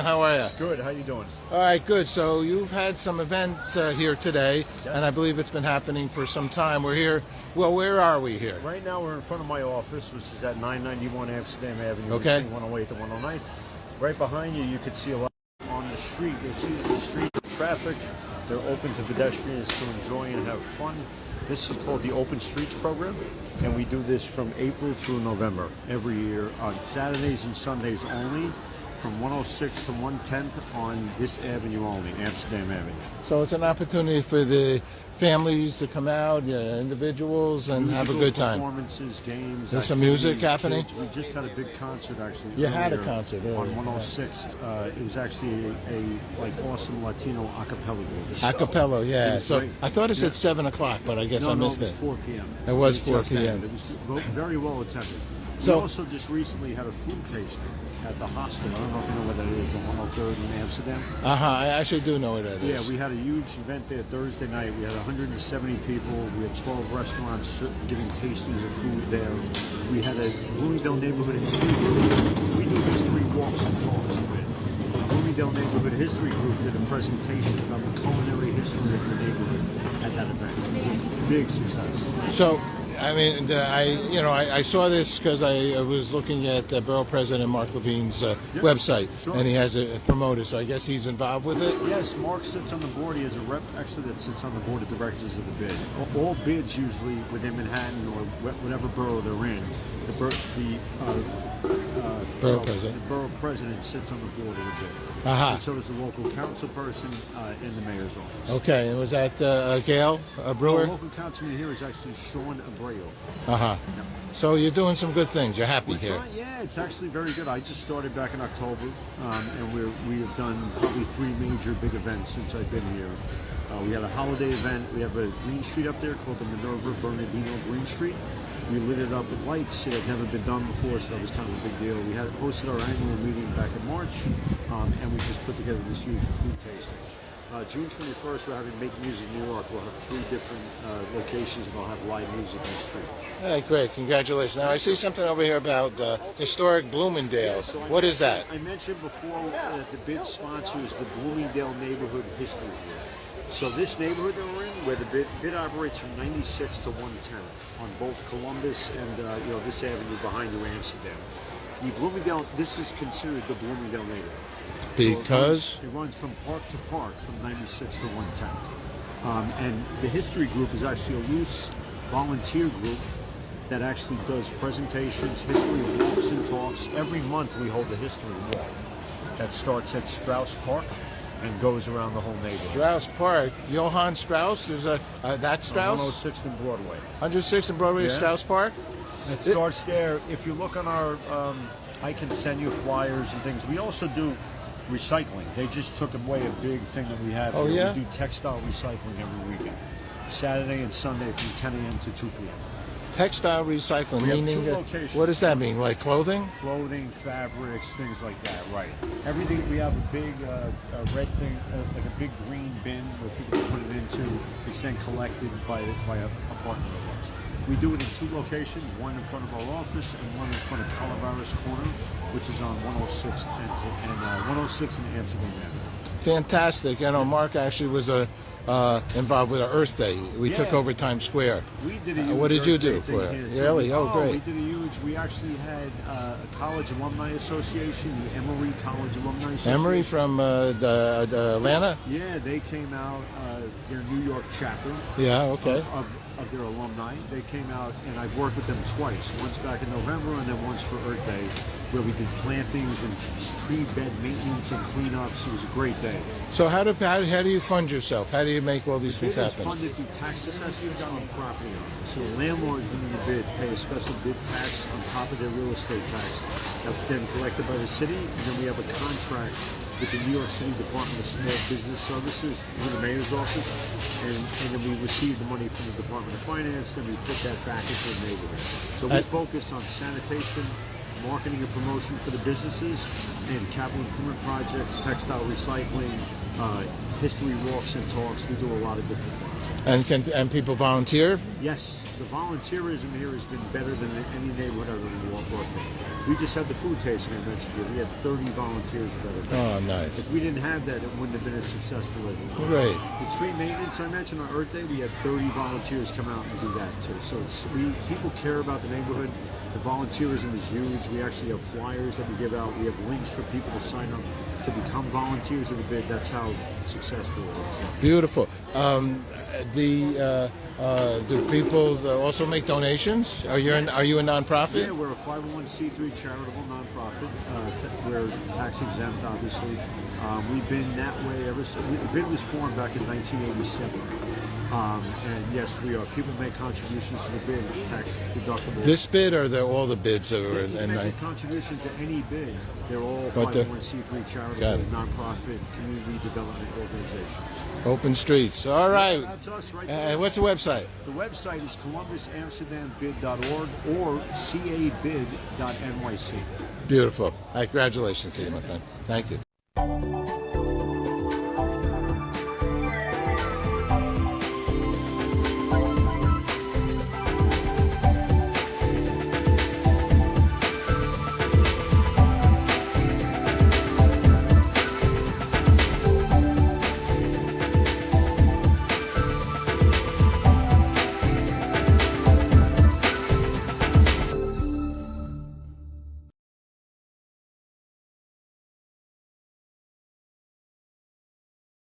Daniel. How are you? Good. How you doing? All right, good. So you've had some events here today, and I believe it's been happening for some time. We're here. Well, where are we here? Right now we're in front of my office, which is at 991 Amsterdam Avenue, Okay. between 108 to 109. Right behind you, you can see a lot on the street. You'll see the street traffic. They're open to pedestrians to enjoy and have fun. This is called the Open Streets Program, and we do this from April through November every year on Saturdays and Sundays only, from 106 to 110th on this avenue only, Amsterdam Avenue. So it's an opportunity for the families to come out, individuals, and have a good time. Performances, games. There's some music happening. Kids. We just had a big concert actually. You had a concert on 106th. It was actually a like awesome Latino a cappella group. A cappella, yeah. So great. I thought it said 7 o'clock, but I guess I missed it was it. 4 p.m. It was It 4 just p.m. ended. It was very well attended. So- We also just recently had a food tasting at the hostel. I don't know if you know what that is, on 103rd in Amsterdam. I actually do know what that is. Yeah, we had a huge event there Thursday night. We had 170 people. We had 12 restaurants giving tastings of food there. We had a Bloomingdale neighborhood history group. We do history walks and talks with. Bloomingdale neighborhood history group did a presentation about the culinary history of the neighborhood at that event. Big success. So, I mean, I saw this because I was looking at Borough President Mark Levine's website, sure. and he has it promoted, so I guess he's involved with it? Yes, Mark sits on the board. He has a rep actually that sits on the board of directors of the bid. All bids usually within Manhattan or whatever borough they're in, the borough president sits on the board of the bid. Aha. And so does the local council person in the mayor's office. Okay, and was that Gail Brewer? The local councilman here is actually Sean Abreu. Uh-huh. Yeah. So you're doing some good things. You're happy We're here. trying, yeah, it's actually very good. I just started back in October, and we have done probably 3 major big events since I've been here. We had a holiday event. We have a Green Street up there called the Minerva Bernardino Green Street. We lit it up with lights. It had never been done before, so that was kind of a big deal. We had hosted our annual meeting back in March, and we just put together this huge food tasting. June 21st, we're having Make Music New York. We'll have 3 different locations, and they'll have live music on the street. Hey, great. Congratulations. Now, I see something over here about historic Bloomingdale. Yeah, so What is that? I mentioned before that the bid sponsor is the Bloomingdale Neighborhood History Group. So this neighborhood that we're in, where the bid operates from 96 to 110 on both Columbus and this avenue behind you, Amsterdam. The Bloomingdale, this is considered the Bloomingdale neighborhood. Because? So it runs from park to park from 96 to 110. And the history group is actually a loose volunteer group that actually does presentations, history walks and talks. Every month we hold a history walk that starts at Strauss Park and goes around the whole neighborhood. Strauss Park. Johann Strauss? There's that Strauss? 106th and Broadway. 106th and Broadway is Yeah. Strauss Park? It starts there. If you look on our, I can send you flyers and things. We also do recycling. They just took away a big thing that we have. Oh, here. yeah? We do textile recycling every weekend. Saturday and Sunday from 10 a.m. to 2 p.m. Textile recycling, We have meaning 2 locations. what does that mean? Like clothing? Clothing, fabrics, things like that, right. Everything, we have a big red thing, like a big green bin where people can put it into. It's then collected by a partner of ours. We do it in 2 locations, one in front of our office and one in front of Calaveras Corner, which is on 106 and 106 and Amsterdam Avenue. Fantastic. Mark actually was involved with our Earth Day. We took over Times Square. We did a huge what did you Earth Day do for thing it? here. Really? Oh, great. We did a huge, we actually had a College Alumni Association, the Emory College Alumni Association. Emory from the Atlanta? Yeah, they came out, their New York chapter. Yeah, okay. Of their alumni. They came out, and I've worked with them twice. Once back in November, and then once for Earth Day, where we did plantings and tree bed maintenance and cleanups. It was a great day. So how do you fund yourself? How do you make all these things The bid is happen? funded through tax assessments on property owners. So landlords within the bid pay a special bid tax on top of their real estate tax. That's then collected by the city, and then we have a contract with the New York City Department of Small Business Services, with the mayor's office, and then we receive the money from the Department of Finance, and we put that back into the neighborhood. So we focus on sanitation, marketing and promotion for the businesses, and capital improvement projects, textile recycling, history walks and talks. We do a lot of different things. And people volunteer? Yes, the volunteerism here has been better than any neighborhood I've ever worked in. We just had the food tasting I mentioned to you. We had 30 volunteers at that event. Oh, nice. If we didn't have that, it wouldn't have been as successful as it was. Great. The tree maintenance I mentioned on Earth Day, we had 30 volunteers come out and do that too. So people care about the neighborhood. The volunteerism is huge. We actually have flyers that we give out. We have links for people to sign up to become volunteers of the bid. That's how successful it is. Beautiful. Do people also make donations? Are you a nonprofit? Yeah, we're a 501c3 charitable nonprofit. We're tax exempt, obviously. We've been that way ever since. The bid was formed back in 1987. And yes, we are. People make contributions to the bid. It's tax deductible. This bid or all the bids that were They in make a contribution to any bid. They're all But 501c3 charitable, nonprofit, community development organizations. open streets. All right. That's us right there. What's the website? The website is columbusamsterdambid.org or cabid.nyc. Beautiful. Congratulations to you, my friend. Thank you.